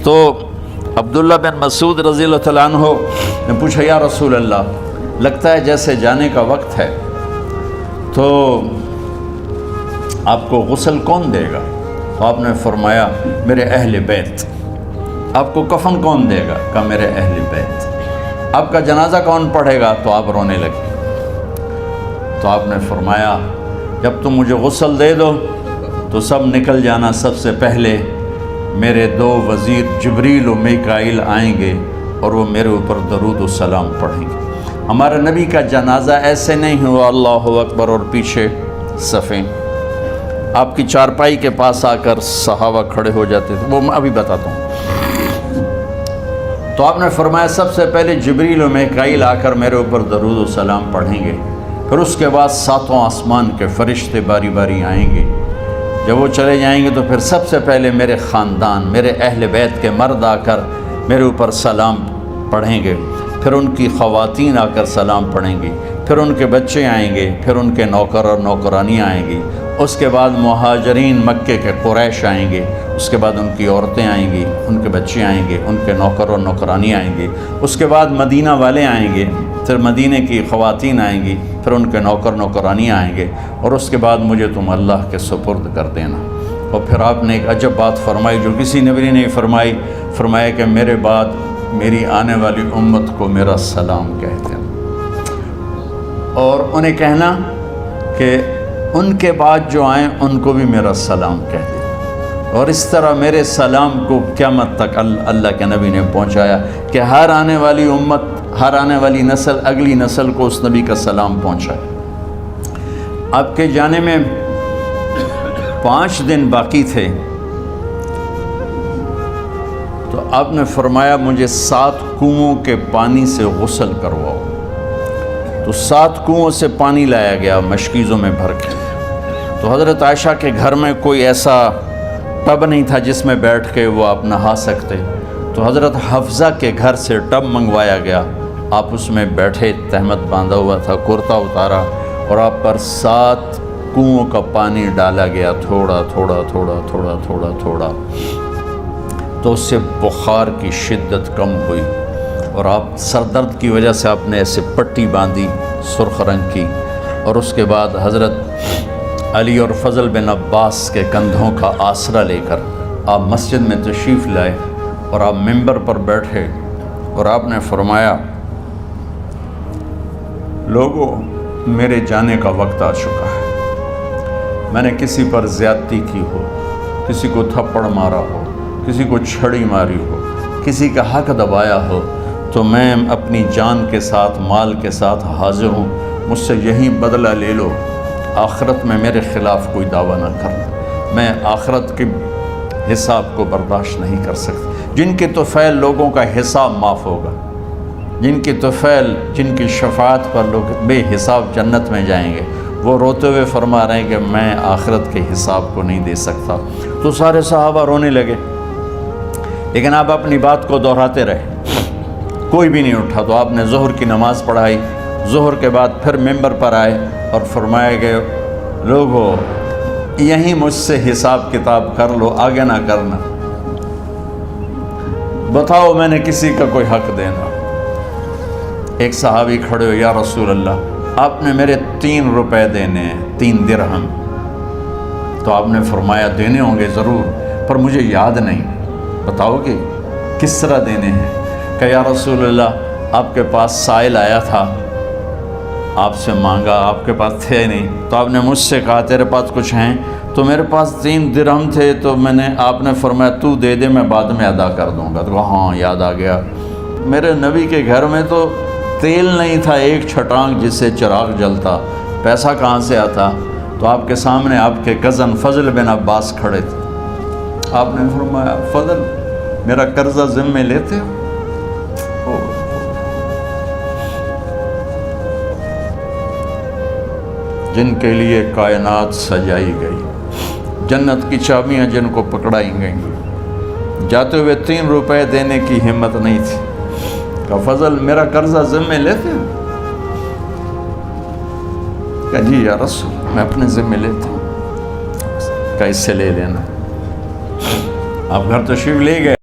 تو عبداللہ بن مسعود رضی اللہ تعالیٰ عنہ نے پوچھا یا رسول اللہ، لگتا ہے جیسے جانے کا وقت ہے، تو آپ کو غسل کون دے گا؟ تو آپ نے فرمایا میرے اہل بیت۔ آپ کو کفن کون دے گا؟ کہا میرے اہل بیت۔ آپ کا جنازہ کون پڑھے گا؟ تو آپ رونے لگے۔ تو آپ نے فرمایا جب تم مجھے غسل دے دو تو سب نکل جانا، سب سے پہلے میرے 2 وزیر جبریل و میکائیل آئیں گے اور وہ میرے اوپر درود و سلام پڑھیں گے۔ ہمارے نبی کا جنازہ ایسے نہیں ہوا اللہ اکبر اور پیچھے صفیں، آپ کی چارپائی کے پاس آ کر صحابہ کھڑے ہو جاتے تھے، وہ میں ابھی بتاتا ہوں۔ تو آپ نے فرمایا سب سے پہلے جبریل و میکائیل آ کر میرے اوپر درود و سلام پڑھیں گے، پھر اس کے بعد 7 آسمان کے فرشتے باری باری آئیں گے۔ جب وہ چلے جائیں گے تو پھر سب سے پہلے میرے خاندان، میرے اہل بیت کے مرد آ کر میرے اوپر سلام پڑھیں گے، پھر ان کی خواتین آ کر سلام پڑھیں گی، پھر ان کے بچے آئیں گے، پھر ان کے نوکر اور نوکرانی آئیں گی، اس کے بعد مہاجرین مکے کے قریش آئیں گے، اس کے بعد ان کی عورتیں آئیں گی، ان کے بچے آئیں گے، ان کے نوکر اور نوکرانی آئیں گے، اس کے بعد مدینہ والے آئیں گے، پھر مدینہ کی خواتین آئیں گی، پھر ان کے نوکر نوکرانی آئیں گے، اور اس کے بعد مجھے تم اللہ کے سپرد کر دینا۔ اور پھر آپ نے ایک عجب بات فرمائی جو کسی نبی نے نہیں فرمائی، فرمایا کہ میرے بعد میری آنے والی امت کو میرا سلام کہہ دینا، اور انہیں کہنا کہ ان کے بعد جو آئیں ان کو بھی میرا سلام کہہ دینا۔ اور اس طرح میرے سلام کو قیامت تک اللہ کے نبی نے پہنچایا کہ ہر آنے والی امت، ہر آنے والی نسل، اگلی نسل کو اس نبی کا سلام پہنچائے۔ آپ کے جانے میں 5 دن باقی تھے، تو آپ نے فرمایا مجھے 7 کنوؤں کے پانی سے غسل کرواؤ۔ تو 7 کنوؤں سے پانی لایا گیا مشکیزوں میں بھر کے۔ تو حضرت عائشہ کے گھر میں کوئی ایسا ٹب نہیں تھا جس میں بیٹھ کے وہ آپ نہا سکتے، تو حضرت حفصہ کے گھر سے ٹب منگوایا گیا، آپ اس میں بیٹھے، تہمت باندھا ہوا تھا، کرتا اتارا، اور آپ پر 7 کنوؤں کا پانی ڈالا گیا، تھوڑا تھوڑا تھوڑا تھوڑا تھوڑا تھوڑا، تو اس سے بخار کی شدت کم ہوئی، اور آپ سر درد کی وجہ سے آپ نے ایسے پٹی باندھی سرخ رنگ کی، اور اس کے بعد حضرت علی اور فضل بن عباس کے کندھوں کا آسرا لے کر آپ مسجد میں تشریف لائے، اور آپ ممبر پر بیٹھے، اور آپ نے فرمایا لوگوں میرے جانے کا وقت آ چکا ہے، میں نے کسی پر زیادتی کی ہو، کسی کو تھپڑ مارا ہو، کسی کو چھڑی ماری ہو، کسی کا حق دبایا ہو، تو میں اپنی جان کے ساتھ، مال کے ساتھ حاضر ہوں، مجھ سے یہی بدلہ لے لو، آخرت میں میرے خلاف کوئی دعویٰ نہ کرنا، میں آخرت کے حساب کو برداشت نہیں کر سکتا۔ جن کے طفیل لوگوں کا حساب معاف ہوگا، جن کی طفیل، جن کی شفاعت پر لوگ بے حساب جنت میں جائیں گے، وہ روتے ہوئے فرما رہے ہیں کہ میں آخرت کے حساب کو نہیں دے سکتا۔ تو سارے صحابہ رونے لگے، لیکن آپ اپنی بات کو دہراتے رہے، کوئی بھی نہیں اٹھا۔ تو آپ نے ظہر کی نماز پڑھائی، ظہر کے بعد پھر ممبر پر آئے اور فرمایا کہ لوگو یہیں مجھ سے حساب کتاب کر لو، آگے نہ کرنا، بتاؤ میں نے کسی کا کوئی حق دینا۔ ایک صحابی کھڑے ہو، یا رسول اللہ آپ نے میرے 3 روپے دینے ہیں، 3 درہم۔ تو آپ نے فرمایا دینے ہوں گے ضرور، پر مجھے یاد نہیں، بتاؤ گے کس طرح دینے ہیں؟ کہ یا رسول اللہ آپ کے پاس سائل آیا تھا، آپ سے مانگا، آپ کے پاس تھے نہیں، تو آپ نے مجھ سے کہا تیرے پاس کچھ ہیں؟ تو میرے پاس 3 درہم تھے، تو آپ نے فرمایا تو دے دے، میں بعد میں ادا کر دوں گا۔ تو ہاں یاد آ گیا، میرے نبی کے گھر میں تو تیل نہیں تھا، ایک چھٹانگ جس سے چراغ جلتا، پیسہ کہاں سے آتا؟ تو آپ کے سامنے آپ کے کزن فضل بن عباس کھڑے تھے، آپ نے فرمایا فضل میرا قرضہ ذمے لیتے ہو؟ جن کے لیے کائنات سجائی گئی، جنت کی چابیاں جن کو پکڑائی گئیں، جاتے ہوئے 3 روپے دینے کی ہمت نہیں تھی۔ کہ فضل میرا قرضہ ذمے لیتے ہو؟ کہ جی یا رسول میں اپنے ذمے لیتا ہوں۔ کہ اس سے لے لینا۔ آپ گھر تشریف لے گئے۔